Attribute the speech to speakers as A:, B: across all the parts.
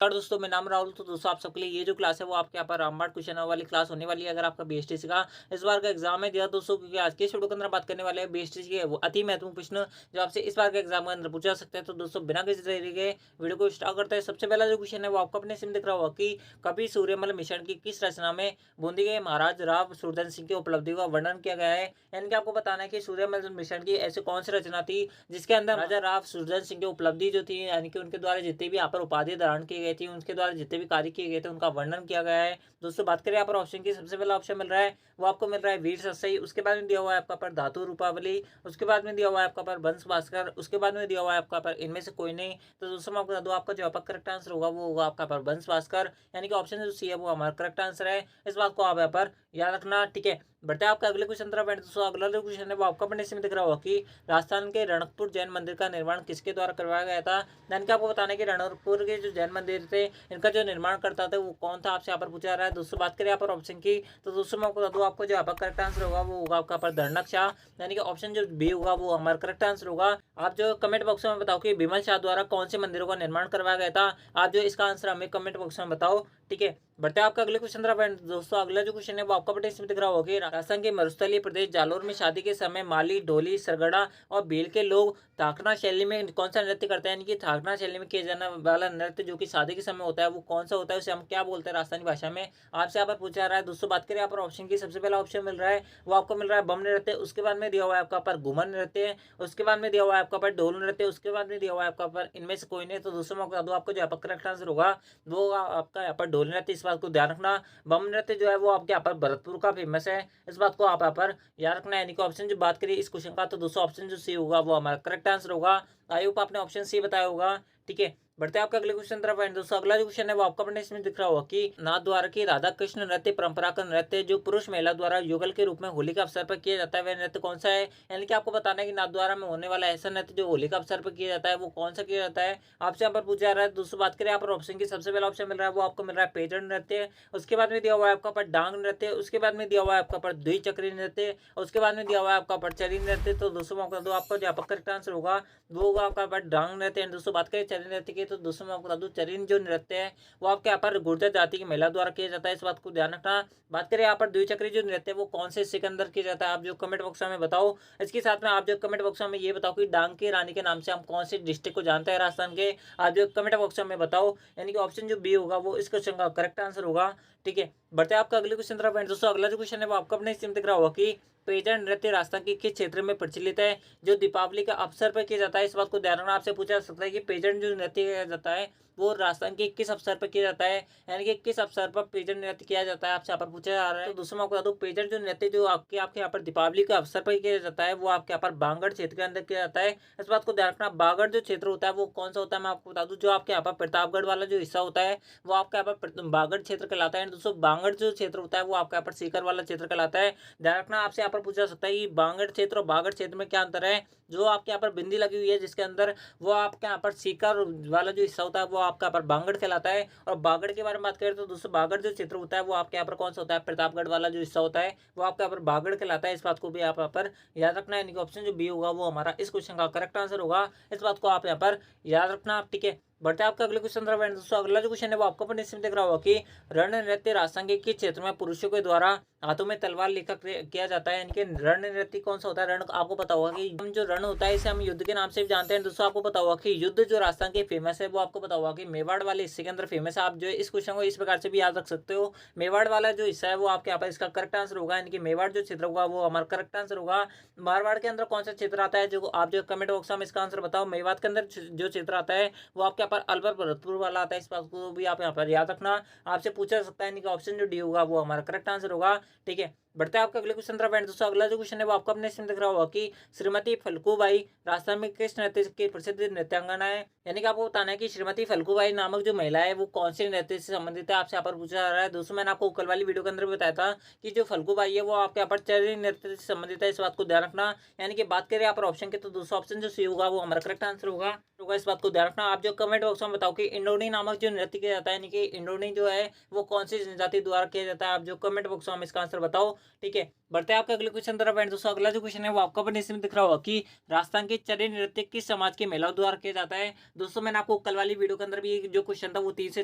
A: और दोस्तों मैं नाम राहुल। तो दोस्तों आप सबके लिए ये जो क्लास है वो आपके यहाँ पर रामबाण क्वेश्चन वाली क्लास होने वाली है। अगर आपका बीएसटीसी का इस बार का एग्जाम है दिया दोस्तों, क्योंकि आज के इस वीडियो के अंदर बात करने वाले हैं बीएसटीसी के वो अति महत्वपूर्ण प्रश्न जो आपसे इस बार के एग्जाम के अंदर पूछा सकते हैं। तो दोस्तों बिना किसी तरीके वीडियो को स्टार्ट करते हैं। सबसे पहला जो क्वेश्चन है वो आपको अपने सिम दिख रहा होगा कि कभी सूर्यमल मिशन की किस रचना में बूंदी के महाराज राव सूरजन सिंह की उपलब्धि का वर्णन किया गया है। यानी कि आपको बताना है कि सूर्यमल मिशन की ऐसी कौन सी रचना थी जिसके अंदर राजा राव सूरजन सिंह की उपलब्धि जो थी, यानी कि उनके द्वारा जितने भी यहाँ पर उपाधि धारण की गई थी, उनके द्वारा जितने भी कार्य किए गए थे उनका वर्णन किया गया है। दोस्तों बात करें यहाँ पर ऑप्शन की, सबसे पहला ऑप्शन मिल रहा है वो आपको मिल रहा है वीर सतसई। उसके बाद में दिया हुआ है आपका पर धातु रूपावली। उसके बाद में दिया हुआ है आपका पर वंश भास्कर। उसके बाद में दिया हुआ है आपका पर इनमें से कोई नहीं। तो दोस्तों मैं आपको बता दूं, आपका जो आपका करेक्ट आंसर होगा वो होगा आपका पर वंश भास्कर। यानी कि ऑप्शन जो सी है वो हमारा करेक्ट आंसर है। इस बात को आप यहाँ पर याद रखना, ठीक है। बढ़ते हैं आपका अगले क्वेश्चन तरफ। दोस्तों अगला जो क्वेश्चन है वो आपका अपने इसमें दिख रहा होगा कि राजस्थान के रणकपुर जैन मंदिर का निर्माण किसके द्वारा करवाया गया था। यानी कि आपको बताना है कि रणकपुर के जो जैन मंदिर थे इनका जो निर्माण करता था वो कौन था, आपसे यहाँ पर पूछा जा रहा है। दोस्तों बात करें यहाँ पर ऑप्शन की, तो दोस्तों मैं आपको बता दूं, आपको जो यहाँ पर करेक्ट आंसर होगा वो होगा आपका पर धरणक शाह। यानी कि ऑप्शन जो बी होगा वो हमारा करेक्ट आंसर होगा। आप जो कमेंट बॉक्स में बताओ कि बिमल शाह द्वारा कौन से मंदिरों का निर्माण करवाया गया था। आप जो इसका आंसर हमें कमेंट बॉक्स में बताओ, ठीक है। बढ़ते हैं आपका अगले क्वेश्चन तरफ। दोस्तों अगला जो क्वेश्चन है वो आपका बटे इसमें दिख रहा होगा कि राजस्थान के मरुस्थलीय प्रदेश जालोर में शादी के समय माली, ढोली, सरगड़ा और भील के लोग थाकना शैली में कौन सा नृत्य करते हैं। यानी कि थाकना शैली में किया जाने वाला नृत्य जो कि शादी के समय होता है वो कौन सा होता है, उसे हम क्या बोलते हैं राजस्थानी भाषा में, आपसे यहाँ पर पूछा जा रहा है। दोस्तों बात करें यहाँ पर ऑप्शन की, सबसे पहला ऑप्शन मिल रहा है वो आपको मिल रहा है बम नृत्य। उसके बाद में दिया हुआ है आपका पर घूमर नृत्य। उसके बाद में दिया हुआ है आपका पर ढोल नृत्य। उसके बाद में दिया हुआ है आपका पर इनमें से कोई नहीं। तो दोस्तों मैं बता दूं, आपको जो यहाँ पर करेक्ट आंसर होगा वो होगा आपका यहाँ पर ढोल नृत्य। इस बात को ध्यान रखना। बम नृत्य जो है वो आपके यहाँ पर भरतपुर का फेमस है। इस बात को आप यहाँ पर याद रखना है। यानी कि ऑप्शन जो बात करिए इस क्वेश्चन का, तो दोस्तों ऑप्शन जो सी होगा वो हमारा करेक्ट आंसर होगा। आई होप आपने ऑप्शन सी बताया होगा, ठीक है। बढ़ते हैं आपका अगले क्वेश्चन तरफ। दोस्तों अगला जो क्वेश्चन है वो आपका अपने इसमें दिख रहा होगा कि नाथ द्वारा की राधा कृष्ण नृत्य परंपरा का नृत्य जो पुरुष महिला द्वारा युगल के रूप में होली के अवसर पर किया जाता है वह नृत्य कौन सा है। यानी कि आपको बताना है कि नाथ द्वारा में होने वाला ऐसा नृत्य जो होली का अवसर पर किया जाता है वो कौन सा किया जाता है, आपसे यहाँ पर पूछा जा रहा है। दोस्तों बात करें यहाँ पर ऑप्शन की, सबसे पहला ऑप्शन मिल रहा है वो आपको मिल रहा है पेजर नृत्य। उसके बाद में दिया हुआ है आपका पर डांग नृत्य। उसके बाद में दिया हुआ है आपका पर द्विचक्री नृत्य। उसके बाद में दिया हुआ है आपका पर चरी नृत्य। तो दोस्तों मैं आपको आपका जो आपका करेक्ट आंसर होगा वो होगा आपका पर डांग नृत्य। दोस्तों बात करें चरी नृत्य की, तो दोस्तों मैं आपको बता दूं चरीन जो नृत्य है वो आपके यहाँ पर गुर्जर जाति की महिला द्वारा किया जाता है। इस बात को ध्यान रखना। बात करें यहाँ पर द्विचक्री जो नृत्य है वो कौन से हिस्से के अंदर किया जाता है, आप जो कमेंट बॉक्स में बताओ। इसके साथ में आप जो कमेंट बॉक्स में ये बताओ कि डांग की रानी के नाम से हम कौन से डिस्ट्रिक्ट को जानते हैं राजस्थान के, आप जो कमेंट बॉक्स में बताओ। यानी कि ऑप्शन जो बी होगा वो इस क्वेश्चन का करेक्ट आंसर होगा, ठीक है। बढ़ते हैं आपका अगले क्वेश्चन तरफ। दोस्तों अगला जो क्वेश्चन है वो आपको अपने स्क्रीन दिख रहा होगा कि पेजर नृत्य राजस्थान के किस क्षेत्र में प्रचलित है जो दीपावली का अवसर पर किया जाता है। इस बात को ध्यान रखना। आपसे पूछा जा सकता है कि पेजर जो नृत्य किया जाता है वो राजस्थान के किस अवसर पर किया जाता है, यानी कि किस अवसर पर पेजर नृत्य किया जाता है, आपसे यहाँ पर पूछा जा रहा है। तो दूसरा मैं आपको बता दूं, पेजर जो नृत्य जो आपके आपके यहाँ पर दीपावली के अवसर पर किया जाता है वो आपके यहाँ पर बांगड़ क्षेत्र के अंदर किया जाता है। इस बात को ध्यान रखना। बागड़ जो क्षेत्र होता है वो कौन सा होता है मैं आपको बता दूं, जो आपके यहाँ पर प्रतापगढ़ वाला जो हिस्सा होता है वो आपके यहाँ पर बागड़ क्षेत्र कहलाता है। दोस्तों बांगड़ जो क्षेत्र होता है वो आपके यहाँ पर सीकर वाला क्षेत्र कहलाता है। ध्यान रखना। आपसे यहाँ पर पूछा जा सकता है कि बांगड़ क्षेत्र और बागड़ क्षेत्र में क्या अंतर है। जो आपके यहाँ पर बिंदी लगी हुई है जिसके अंदर वो आपके यहाँ पर सीकर वाला जो हिस्सा होता है वो आपका यहाँ पर बांगड़ कहलाता है। और बागड़ के बारे में बात करें तो दोस्तों बागड़ जो क्षेत्र होता है वो आपके यहाँ पर कौन सा होता है, प्रतापगढ़ वाला जो हिस्सा होता है वो आपके यहाँ पर बागड़ कहलाता है। इस बात को भी आप यहाँ पर याद रखना है। यानी कि ऑप्शन जो बी होगा वो हमारा इस क्वेश्चन का करेक्ट आंसर होगा। इस बात को आप यहाँ पर याद रखना, ठीक है। बढ़ते हैं आपका अगले क्वेश्चन तरफ। दोस्तों अगला जो क्वेश्चन है वो आपको अपने इसमें दिख रहा होगा कि रण नृत्य राजस्थान के किस क्षेत्र में पुरुषों के द्वारा हाथों में तलवार लेकर किया जाता है। यानी कि रण नृत्य कौन सा होता है। रण आपको पता होगा कि हम जो रण होता है इसे हम युद्ध के नाम से भी जानते हैं। दोस्तों आपको पता होगा कि युद्ध जो राजस्थान के फेमस है वो आपको पता होगा कि मेवाड़ वाले हिस्से के अंदर फेमस है। आप जो इस क्वेश्चन को इस प्रकार से भी याद रख सकते हो, मेवाड़ वाला जो हिस्सा है वो आपके यहाँ पर इसका करेक्ट आंसर होगा। यानी कि मेवाड़ जो क्षेत्र होगा वो हमारा करेक्ट आंसर होगा। मारवाड़ के अंदर कौन सा क्षेत्र आता है, जो आप जो कमेंट बॉक्स में इसका आंसर बताओ। मेवाड़ के अंदर जो क्षेत्र आता है वो आपके यहाँ पर अलवर भरतपुर वाला आता है। इस बात को भी आप यहाँ पर याद रखना। आपसे पूछा जा सकता है, यानी कि ऑप्शन जो डी होगा वो हमारा करेक्ट आंसर होगा, ठीक है। बढ़ते हैं आपका अगले क्वेश्चन तरफ। दोस्तों अगला जो क्वेश्चन है वो आपको अपने दिख रहा होगा कि श्रीमती फल्गुबाई राजस्थान में किस नृत्य की प्रसिद्ध नृत्यांगना है। यानी कि आपको बताना है कि श्रीमती फल्गुबाई नामक जो महिला है वो कौन से नृत्य से संबंधित है, आपसे यहाँ पर पूछा जा रहा है। दोस्तों मैंने आपको कल वाली वीडियो के अंदर बताया था कि जो फल्गुबाई है वो आपके यहाँ पर चरी नृत्य से संबंधित है। इस बात को ध्यान रखना। यानी कि बात करें यहाँ पर ऑप्शन की, तो दूसरा ऑप्शन जो सी होगा वो हमारा करेक्ट आंसर होगा। इस बात को ध्यान रखना। आप जो कमेंट बॉक्स में बताओ कि इंडोनी नामक जो नृत्य किया जाता है, यानी कि इंडोनी जो है वो कौन सी जनजाति द्वारा किया जाता है, आप जो कमेंट बॉक्स में इसका आंसर बताओ। ठीक है। बढ़ते हैं आपके अगले क्वेश्चन तरफ एंड दोस्तों अगला जो क्वेश्चन है वो आपको अपने इसमें दिख रहा होगा कि राजस्थान के चर्य नृत्य किस समाज के महिलाओं द्वारा किया जाता है। दोस्तों मैंने आपको कल वाली वीडियो के अंदर भी जो क्वेश्चन था वो 3 से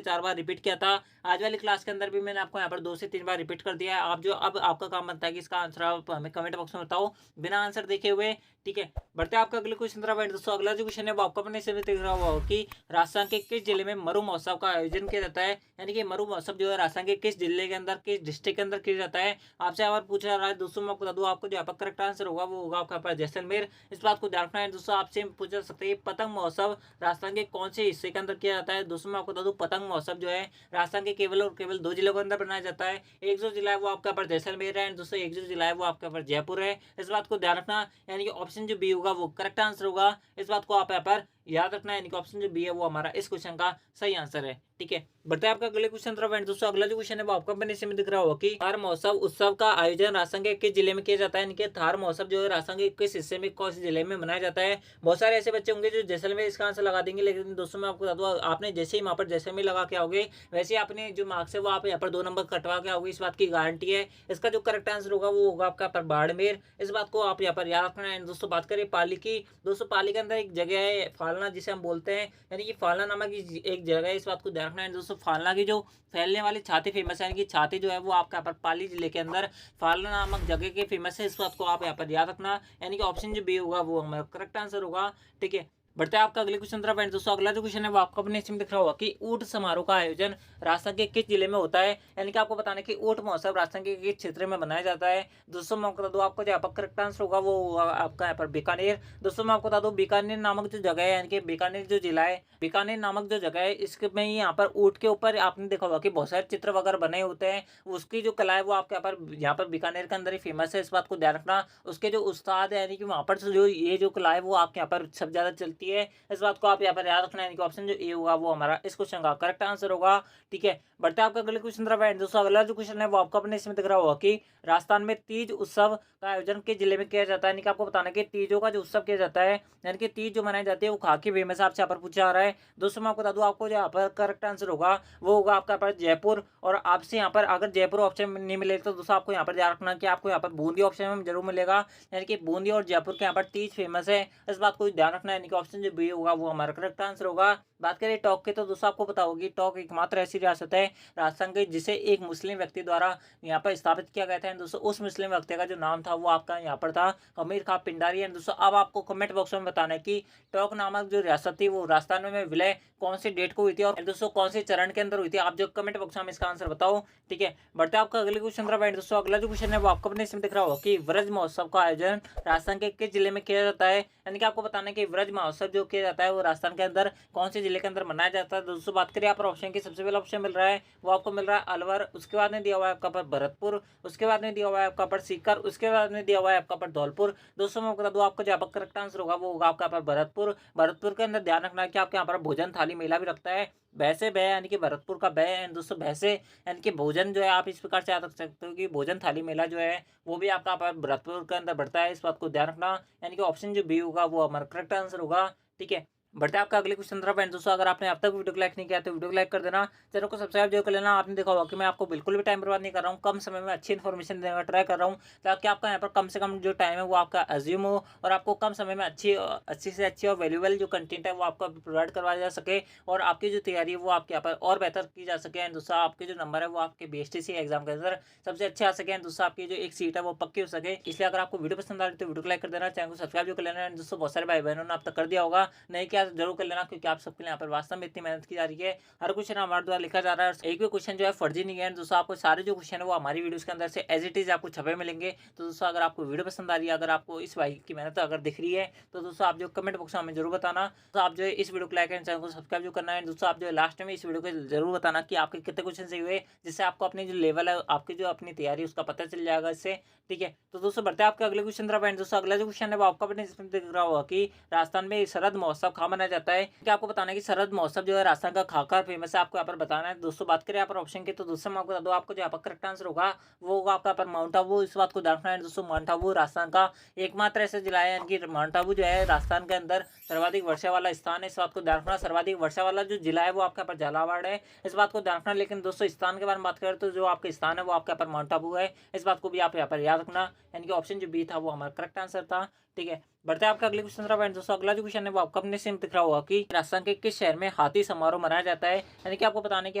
A: 4 बार रिपीट किया था। आज वाली क्लास के अंदर भी मैंने आपको यहाँ पर 2 से 3 बार रिपीट कर दिया है। आप जो अब आपका काम बनता है कि इसका आंसर आप हमें कमेंट बॉक्स में बताओ बिना आंसर देखे हुए, ठीक है। बढ़ते हैं आपका अगले क्वेश्चन तरफ एंड दोस्तों अगला जो क्वेश्चन है वो आपको अपने इसमें दिख रहा होगा कि राजस्थान के किस जिले में मरु महोत्सव का आयोजन किया जाता है। यानी कि मरु महोत्सव जो है राजस्थान के किस जिले के अंदर किस डिस्ट्रिक्ट के अंदर किया जाता है। आपसे यहाँ पर पूछा जा रहा है दोस्तों, मैं आपको बता दूं आपको जो यहाँ पर करेक्ट आंसर होगा वो होगा आपका जैसलमेर। इस बात को ध्यान रखना है दोस्तों। आपसे पूछा सकते हैं पतंग महोत्सव राजस्थान के कौन से हिस्से के अंदर किया जाता है। दोस्तों मैं आपको बता दूं पतंग महोत्सव जो है राजस्थान के केवल और केवल 2 जिलों के अंदर बनाया जाता है। एक जो जिला है वो आपका पर जैसलमेर है एंड दोस्तों एक जो जिला है वो आपका पर जयपुर है। इस बात को ध्यान रखना, यानी कि ऑप्शन जो बी होगा वो करेक्ट आंसर होगा। इस बात को आप यहाँ पर याद रखना है, यानी कि ऑप्शन जो बी है वो हमारा इस क्वेश्चन का सही आंसर है, ठीक है। बढ़ते हैं आपका अगले क्वेश्चन तरफ एंड दोस्तों अगला जो क्वेश्चन है वो आपको अपने इसमें दिख रहा होगा कि थार महोत्सव उत्सव का आयोजन राजस्थान के किस जिले में किया जाता है। यानी कि थार महोत्सव जो है राजस्थान के किस हिस्से में कौन से जिले में मनाया जाता है। बहुत सारे ऐसे बच्चे होंगे जो जैसलमेर इसका आंसर लगा देंगे, लेकिन दोस्तों मैं आपको बता दूं आपने जैसे ही वहाँ पर जैसलमेर लगा के आओगे वैसे ही आपने जो मार्क्स है वो आप यहाँ पर 2 नंबर कटवा के आओगे, इस बात की गारंटी है। इसका जो करेक्ट आंसर होगा वो होगा आपका पर बाड़मेर। इस बात को आप यहाँ पर याद रखना है। दोस्तों बात करें पाली की, दोस्तों पाली के अंदर एक जगह है फालना जिसे हम बोलते हैं, यानी कि फालना नामक एक जगह है। इस बात को ध्यान रखना है दोस्तों। फालना की जो फैलने वाली छाती फेमस है, यानी कि छाती जो है वो आपका यहाँ पर पाली जिले के अंदर फालना नामक जगह के फेमस है। इस बात को आप यहाँ पर याद रखना, यानी कि ऑप्शन जो बी होगा वो हमारा करेक्ट आंसर होगा, ठीक है। बढ़ते हैं आपका अगले क्वेश्चन तरफ एंड दोस्तों अगला जो क्वेश्चन है वो आपको अपने इसमें दिख रहा होगा कि ऊंट समारोह का आयोजन राजस्थान के किस जिले में होता है। यानी कि आपको बताना कि ऊंट महोत्सव राजस्थान के किस क्षेत्र में मनाया जाता है। दोस्तों मैं आपको बता दूं आपको जो यहाँ पर करेक्ट आंसर होगा वो होगा आपका यहाँ पर बीकानेर। दोस्तों मैं आपको बता दूं बीकानेर नामक जो जगह है, यानी कि बीकानेर जो जिला है, बीकानेर नामक जो जगह है इसके में यहाँ पर ऊंट के ऊपर आपने देखा होगा कि बहुत सारे चित्र वगैरह बने होते हैं। उसकी जो कला है वो आपके यहाँ पर बीकानेर के अंदर ही फेमस है। इस बात को ध्यान रखना। उसके जो उस्ताद है, यानी कि वहाँ पर जो ये जो कला है वो आपके यहाँ पर सब ज्यादा चलती है। इस बात को आप यहाँ पर याद रखना है कि ऑप्शन जो ए होगा वो हमारा इस क्वेश्चन का करेक्ट आंसर होगा, ठीक है। बढ़ते हैं आपका अगले क्वेश्चन तरफ एंड दोस्तों अगला जो क्वेश्चन है वो आपको अपने इसमें दिख रहा होगा कि राजस्थान में तीज उत्सव का आयोजन किस जिले में किया जाता है। यानी कि आपको बताना कि तीजों का जो उत्सव किया जाता है, यानी कि तीज जो मनाई जाती है वो खाकी वे में से आपसे यहाँ पर पूछा जा रहा है। दोस्तों मैं आपको बता दूं आपको जो यहाँ पर करेक्ट आंसर होगा वो होगा आपका यहाँ पर जयपुर। और आपसे यहाँ पर अगर जयपुर ऑप्शन नहीं मिलेगा तो दोस्तों आपको यहाँ पर ध्यान रखना कि आपको यहाँ पर बूंदी ऑप्शन में जरूर मिलेगा, यानी कि बूंदी और जयपुर के यहाँ पर तीज फेमस है। इस बात को ध्यान रखना है, यानी कि ऑप्शन जो बी होगा वो हमारा करेक्ट आंसर होगा। बात करें टॉक की तो दोस्तों आपको पता होगी टॉक एकमात्र ऐसी रियासत है राजस्थान की जिसे एक मुस्लिम व्यक्ति द्वारा यहाँ पर स्थापित किया गया था। दोस्तों उस मुस्लिम व्यक्ति का जो नाम था वो आपका यहाँ पर था अमीर खां पिंडारी है। दोस्तों अब आपको कमेंट बॉक्स में बताना है कि टॉक नामक जो रियासत थी वो राजस्थान में विलय कौन सी डेट को हुई थी और दोस्तों कौन से चरण के अंदर हुई थी। आप जो कमेंट बॉक्स में इसका आंसर बताओ, ठीक है। बढ़ते आपका अगले क्वेश्चन तरफ दोस्तों अगला जो क्वेश्चन है वो आपको अपने इसमें दिख रहा होगा कि व्रज महोत्सव का आयोजन राजस्थान के किस जिले में किया जाता है। यानी कि आपको बताना है कि व्रज महोत्सव जो किया जाता है वो राजस्थान के अंदर कौन से जिले के अंदर मनाया जाता है। दोस्तों बात करिए यहाँ पर ऑप्शन की, सबसे पहला ऑप्शन मिल रहा है वो आपको मिल रहा है अलवर, उसके बाद में दिया हुआ है आपका पर भरतपुर, उसके बाद में दिया हुआ है आपका पर सीकर, उसके बाद में दिया हुआ है आपका पर धौलपुर। दोस्तों मैं बता दूं आपको जहाँ पर करेक्ट आंसर होगा वो होगा आपका पर भरतपुर। भरतपुर के अंदर ध्यान रखना है कि आपके यहाँ पर भोजन थाली मेला भी रखता है। भैसे बह यानी कि भरतपुर का बह एंड दोस्तों भैसे यानी कि भोजन जो है आप इस प्रकार से याद रख सकते हो कि भोजन थाली मेला जो है वो भी आपका भरतपुर के अंदर बढ़ता है। इस बात को ध्यान रखना, यानी कि ऑप्शन जो बी होगा वो हमारा करेक्ट आंसर होगा, ठीक है। बढ़ते हैं आपका अगले क्वेश्चन तरफ एंड दोस्तों अगर आपने अब तक वीडियो को लाइक नहीं किया तो वीडियो को लाइक कर देना, चैनल को सब्सक्राइब जो कर लेना। आपने देखा होगा कि मैं आपको बिल्कुल भी टाइम बर्बाद नहीं कर रहा हूँ, कम समय में अच्छी इन्फॉर्मेशन देने का ट्राई कर रहा हूँ ताकि आपका यहाँ पर कम से कम जो टाइम है वो आपका अज्यूम हो और आपको कम समय में अच्छी से अच्छी और वैल्यूएबल जो कंटेंट है वो आपको प्रोवाइड करवाया जा सके और आपकी जो तैयारी है वो आपके यहाँ पर और बेहतर की जा सके। एंड दूसरा आपके जो नंबर है वो आपके BSTC एग्जाम के अंदर सबसे अच्छे आ सके। दूसरा आपकी जो एक सीट है वो पक्की हो सके। इसलिए अगर आपको वीडियो पसंद आ रही तो वीडियो को लाइक कर देना, चैनल को सब्सक्राइब जो कर लेना। दोस्तों बहुत सारे भाई बहनों ने अब तक कर दिया होगा, नहीं क्या जरूर कर लेना क्योंकि आप सबके लिए यहाँ पर वास्तव में इतनी मेहनत की जा रही है। हर क्वेश्चन हमारे द्वारा लिखा जा रहा है, एक भी क्वेश्चन जो है फर्जी नहीं है। दोस्तों आपको सारे जो क्वेश्चन है वो हमारी वीडियोस के अंदर से एज इट इज आपको छपे मिलेंगे। तो दोस्तों अगर आपको वीडियो पसंद आ रही है, अगर आपको इस भाई की मेहनत अगर दिख रही है तो दोस्तों आप जो कमेंट बॉक्स में हमें जरूर बताना। तो आप जो है इस वीडियो को लाइक एंड चैनल को सब्सक्राइब जो करना है। दोस्तों आप जो है लास्ट में इस वीडियो को जरूर बताना कि आपके कितने क्वेश्चन सही हुए, जिससे आपको अपनी जो लेवल है आपकी जो अपनी तैयारी उसका पता चल जाएगा इससे, ठीक है। तो दोस्तों बढ़ते हैं आपके अगले क्वेश्चन तरफ एंड दोस्तों अगला जो क्वेश्चन है वो आपका अपने इसमें दिख रहा होगा कि राजस्थान में शरद महोत्सव कहाँ बनाया जाता है? क्या आपको बताना है कि शरद महोत्सव जो है राजस्थान का खाकर फेमस है, आपको यहाँ पर बताना है। दोस्तों बात करें यहाँ पर ऑप्शन की, तो दोस्तों मैं आपको बता दूँ, आपको जो यहाँ पर करेक्ट आंसर होगा वो होगा आपका यहाँ पर माउंट आबू। इस बात को ध्यान रखना है दोस्तों, माउंट आबू राजस्थान का एकमात्र ऐसा जिला है, यानी कि माउंट आबू जो है राजस्थान के अंदर सर्वाधिक वर्षा वाला स्थान है। इस बात को ध्यान रखना, सर्वाधिक वर्षा वाला जो जिला है वो आपके यहाँ पर झालावाड़ है, इस बात को ध्यान रखना। लेकिन दोस्तों स्थान के बारे में बात करें तो जो आपका स्थान है वो आपके यहाँ पर माउंट आबू है, इस बात को भी आप यहाँ पर याद रखना। यानी कि ऑप्शन जो बी था वो हमारा करेक्ट आंसर था। ठीक है, बढ़ते हैं आपका अगले क्वेश्चन तरफ। दोस्तों अगला जो क्वेश्चन है वो आपको अपने से दिख रहा होगा कि राजस्थान के किस शहर में हाथी समारोह मनाया जाता है? यानी कि आपको बताने कि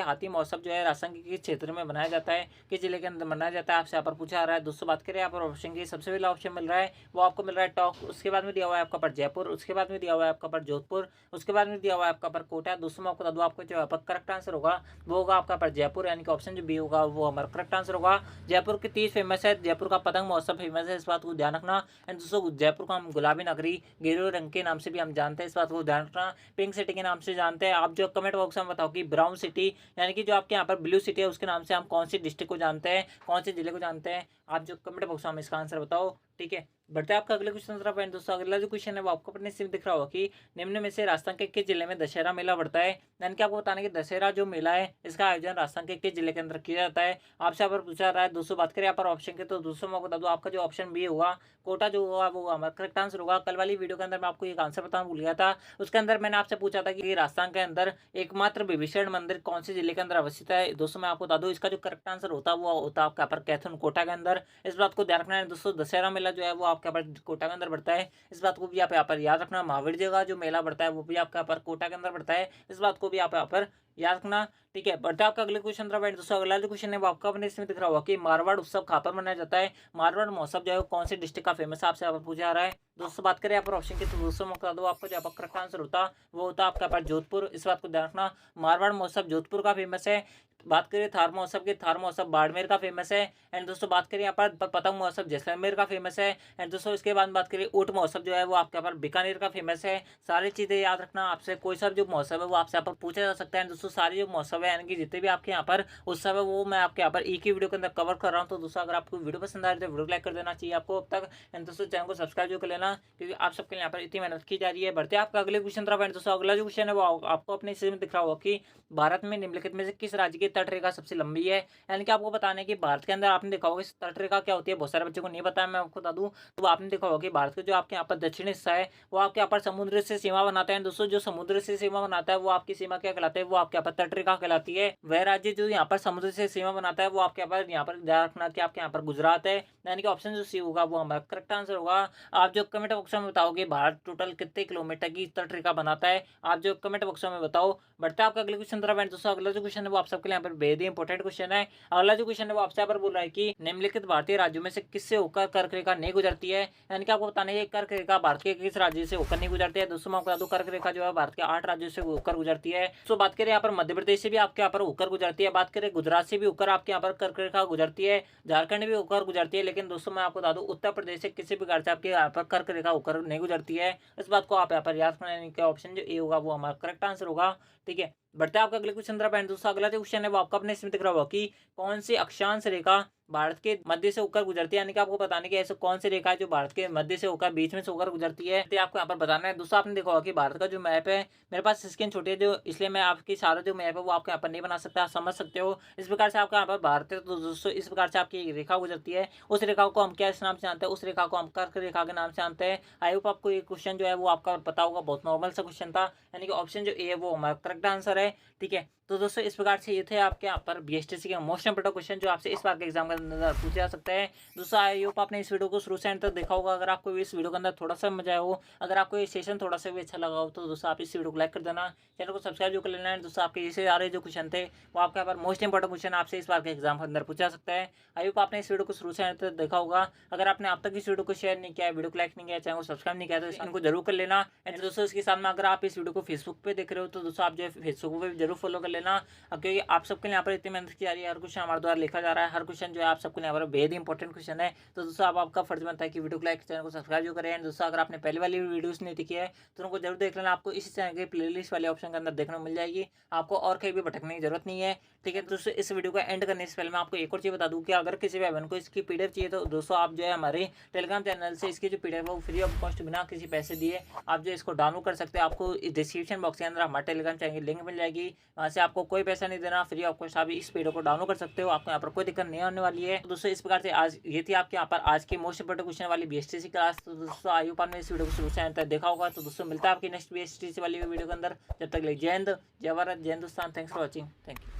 A: हाथी महोत्सव जो है राजस्थान के किस क्षेत्र में मनाया जाता है, किस जिले के अंदर मनाया जाता है, आपसे यहाँ पर पूछा आ रहा है। दोस्तों बात करें यहाँ पर ऑप्शन की, सबसे पहला ऑप्शन मिल रहा है वो आपको मिल रहा है टोंक, उसके बाद में दिया हुआ है आपका पर जयपुर, उसके बाद में दिया हुआ है आपका पर जोधपुर, उसके बाद में दिया हुआ है आपका पर कोटा। दोस्तों मैं आपको बता दूँ, आपको जो यहाँ पर करेक्ट आंसर होगा वो होगा आपका पर जयपुर, यानी कि ऑप्शन जो बी होगा वो हमारा करेक्ट आंसर होगा। जयपुर की तीज फेमस है, जयपुर का पतंग महोत्सव फेमस है, इस बात को ध्यान रखना। एंड दोस्तों जयपुर को हम गुलाबी नगरी, गेरू रंग के नाम से भी हम जानते हैं, इस बात को ध्यान रखना। पिंक सिटी के नाम से जानते हैं। आप जो कमेंट बॉक्स में बताओ कि ब्राउन सिटी, यानी कि जो आपके यहाँ पर ब्लू सिटी है उसके नाम से हम कौन सी डिस्ट्रिक्ट को जानते हैं, कौन से जिले को जानते हैं, आप जो कमेंट बॉक्स में इसका आंसर बताओ। ठीक है, बढ़ते हैं आपका अगले क्वेश्चन तरफ। दोस्तों अगला जो क्वेश्चन है वो आपको अपने सिर्फ दिख रहा होगा कि निम्न में से राजस्थान के किस जिले में दशहरा मेला बढ़ता है? यानी कि आपको बताना कि दशहरा जो मेला है इसका आयोजन राजस्थान के किस जिले के अंदर किया जाता है, आपसे यहाँ पर पूछा रहा है। दोस्तों बात करें यहाँ पर ऑप्शन के, तो दोस्तों मैं बता दूँ आपका जो ऑप्शन बी होगा कोटा जो होगा वो हमारा करेक्ट आंसर होगा। कल वाली वीडियो के अंदर मैं आपको एक आंसर बताना भूल गया था, उसके अंदर मैंने आपसे पूछा था कि राजस्थान के अंदर एकमात्र विभीषण मंदिर कौन से जिले के अंदर अवस्थित है। दोस्तों मैं आपको बता दूँ इसका जो करेक्ट आंसर होता है वो होता है आपका पर कैथन कोटा के अंदर, इस बात को ध्यान रखना है। दोस्तों दशहरा मेला जो है वो आपके पर कोटा के अंदर बढ़ता है, इस बात को भी आप यहाँ पर याद रखना। महावीर जी का जो मेला बढ़ता है वो भी आपका यहाँ पर कोटा के अंदर बढ़ता है, इस बात को भी आप यहाँ पर याद रखना। ठीक है, बढ़ते आपका अगले क्वेश्चन तरफ। दोस्तों अगला जो क्वेश्चन है वो आपका अपने इसमें दिख रहा होगा कि मारवाड़ उत्सव कहाँ पर मनाया जाता है? मारवाड़ महोत्सव जो है कौन से डिस्ट्रिक्ट का फेमस है, आपसे यहाँ पर पूछा आ रहा है। दोस्तों बात करें यहाँ पर ऑप्शन की, तो दोस्तों मैं बता दो आपको जो करेक्ट आंसर होता वो होता आपका पर जोधपुर, इस बात को ध्यान रखना। मारवाड़ महोत्सव जोधपुर का फेमस है। बात करें थार महोत्सव की, थार महोत्सव बाड़मेर का फेमस है। एंड दोस्तों बात करें यहाँ पर पतंग महोत्सव जैसलमेर का फेमस है। एंड दोस्तों इसके बाद बात करें ऊंट महोत्सव जो है वो आपके यहाँ पर बीकानेर का फेमस है। सारी चीज़ें याद रखना, आपसे कोई सा जो महोत्सव है वो आपसे यहाँ पर पूछा जा सकता है। दोस्तों सारे जो महोत्सव है यानी कि जितने भी आपके यहाँ पर उत्सव है वो मैं आपके यहाँ पर एक ही वीडियो के अंदर कवर कर रहा हूँ। तो दोस्तों अगर आपको वीडियो पसंद आ रही है तो वीडियो लाइक कर देना चाहिए आपको अब तक। एंड दोस्तों चैनल को सब्सक्राइब जो कर लेना, क्योंकि आप सबके यहाँ पर इतनी मेहनत की जा रही है। बढ़ते आपका अगले क्वेश्चन तरफ। दोस्तों अगला जो क्वेश्चन है वो आपको अपने स्क्रीन में दिख रहा होगा कि भारत में निम्नलिखित में से किस राज्य की तट रेखा सबसे लंबी है? यानी कि आपको बताना है कि भारत के अंदर आपने देखा होगा तट रेखा क्या होती है, बहुत सारे बच्चों को नहीं पता है, मैं आपको बता दूं। तो आपने देखा होगा कि भारत के जो आपके यहाँ पर दक्षिणी हिस्सा है वो आपके यहाँ पर समुद्र से सीमा बनाता है। दोस्तों जो समुद्र से सीमा बनाता है वो आपकी सीमा क्या कहलाता है, वो आपके यहाँ पर तट रेखा कहलाती है। वह राज्य जो यहाँ पर समुद्र से सीमा बनाता है वो आपके यहाँ पर ध्यान रखना कि आपके यहाँ पर गुजरात है, यानी कि ऑप्शन जो सी होगा वो हमारा करेक्ट आंसर होगा। आप जो कमेंट बॉक्स में बताओगे भारत टोटल कितने किलोमीटर की तट रेखा बनाता है, आप जो कमेंट बॉक्स में बताओ। बढ़ते आपका अगले क्वेश्चन तरफ। दोस्तों अगला जो क्वेश्चन है वो आप सबके लिए यहाँ पर बेहद ही इंपॉर्टेंट क्वेश्चन है। अगला जो क्वेश्चन है वो आपसे यहाँ पर बोल रहा है कि निम्नलिखित भारतीय राज्यों में से किससे होकर कर्क रेखा नहीं गुजरती है? यानी कि आपको बताना है कर्क रेखा भारत के किस राज्य से होकर नहीं गुजरती है। दोस्तों मैं आपको बता दूं कर्क रेखा जो है भारत के 8 राज्यों से होकर गुजरती है। तो बात करें यहाँ पर मध्य प्रदेश से भी आपके यहाँ पर होकर गुजरती है, बात करें गुजरात से भी होकर आपके यहाँ पर कर्क रेखा गुजरती है, झारखंड भी होकर गुजरती है। लेकिन दोस्तों मैं आपको बता दूं उत्तर प्रदेश से किसी भी प्रकार से आपके यहाँ पर कर्क रेखा होकर नहीं गुजरती है, इस बात को आप यहाँ पर याद रखना। यानी कि ऑप्शन जो ए होगा वो हमारा करेक्ट आंसर होगा। ठीक है, बढ़ते आपका अगले क्वेश्चन तरफ। दोस्तों अगला जो क्वेश्चन है वो आपका अपने इसमें दिख रहा होगा कि कौन सी अक्षांश रेखा भारत के मध्य से होकर गुजरती है? यानी कि आपको बताने की ऐसे कौन सी रेखा है जो भारत के मध्य से होकर बीच में से होकर गुजरती है, तो आपको यहाँ पर बताना है। दोस्तों आपने देखा होगा कि भारत का जो मैप है, मेरे पास स्क्रीन छोटी है जो इसलिए मैं आपकी सारा जो मैप है वो आपके यहाँ पर नहीं बना सकता, आप समझ सकते हो। इस प्रकार से आपका यहाँ पर भारत है, तो दोस्तों इस प्रकार से आपकी रेखा गुजरती है। उस रेखा को हम क्या इस नाम से जानते हैं, उस रेखा को हम कर्क रेखा के नाम से जानते हैं। आई होप आपको ये क्वेश्चन जो है वो आपका पता होगा, बहुत नॉर्मल सा क्वेश्चन था, यानी कि ऑप्शन जो ए है वो हमारा करेक्ट आंसर है। ठीक है, तो दोस्तों इस प्रकार से ये थे आपके यहाँ पर बीएसटीसी के मोस्ट इंपोर्टेंट क्वेश्चन जो आपसे इस बार के एग्जाम के अंदर पूछे जा सकते हैं। दोस्तों आई होप आपने इस वीडियो को शुरू से एंड तक देखा होगा। अगर आपको इस वीडियो के अंदर थोड़ा सा मजा आया हो, अगर आपको ये सेशन थोड़ा सा भी अच्छा लगा हो, तो दोस्तों आप इस वीडियो को लाइक कर देना, चैनल को सब्सक्राइब जो कर लेना है। दोस्तों आपके जैसे आ रहे जो क्वेश्चन थे वो आपके यहाँ पर मोस्ट इंपोर्टेंट क्वेश्चन आपसे इस बार के एग्जाम के अंदर पूछा जा सकता है। आई होप आपने इस वीडियो को शुरू से एंड तक देखा होगा। अगर आपने अब तक इस वीडियो को शेयर नहीं किया, वीडियो को लाइक नहीं किया, चैनल को सब्सक्राइब नहीं किया, तो इनको जरूर कर लेना। एंड दोस्तों इसके साथ में अगर आप इस वीडियो को फेसबुक पे देख रहे हो तो दोस्तों आप जो है फेसबुक पे जरूर फॉलो कर लेना, क्योंकि आप सबके लिए यहाँ पर इतनी मेहनत की जा रही है, हर क्वेश्चन हमारे द्वारा लिखा जा रहा है, हर क्वेश्चन जो है आप सबको यहाँ पर बेहद इंपॉर्टेंट क्वेश्चन है। तो दोस्तों अब आपका फर्ज बनता है कि वीडियो को लाइक, चैनल को सब्सक्राइब जो करें। एंड दोस्तों अगर आपने पहले वाली वीडियोस नहीं देखी है तो उनको जरूर देख लेना, आपको इसी चैनल के प्लेलिस्ट वाले ऑप्शन के अंदर देखने को मिल जाएगी, आपको और कहीं भी भटकने की जरूरत नहीं है। ठीक है दोस्तों, इस वीडियो को एंड करने से पहले मैं आपको एक और चीज़ बता दूं कि अगर किसी भी बहन को इसकी पीडीएफ चाहिए तो दोस्तों आप जो है हमारे टेलीग्राम चैनल से इसकी जो पीडीएफ है वो फ्री ऑफ कॉस्ट बिना किसी पैसे दिए आप जो इसको डाउनलोड कर सकते हैं। आपको डिस्क्रिप्शन बॉक्स के अंदर हमारे टेलीग्राम चैनल की लिंक मिल जाएगी, वहाँ से आपको कोई पैसा नहीं देना, फ्री ऑफ कॉस्ट आप इस पीडीएफ को डाउनलोड कर सकते हो, आपको यहाँ पर कोई दिक्कत नहीं होने वाली है। तो दोस्तों इस प्रकार से आज ये थी आपके यहाँ पर आज की मोस्ट इंपोर्टेंट क्वेश्चन वाली बीएसटीसी क्लास। तो दोस्तों आई होप आपने इस वीडियो को शुरू से अंत तक देखा होगा। तो दोस्तों मिलता है आपकी नेक्स्ट बीएसटीसी वाली वीडियो के अंदर, जब तक ले जय हिंद, जय भारत, जय Hindustan. Thanks for watching, thank you.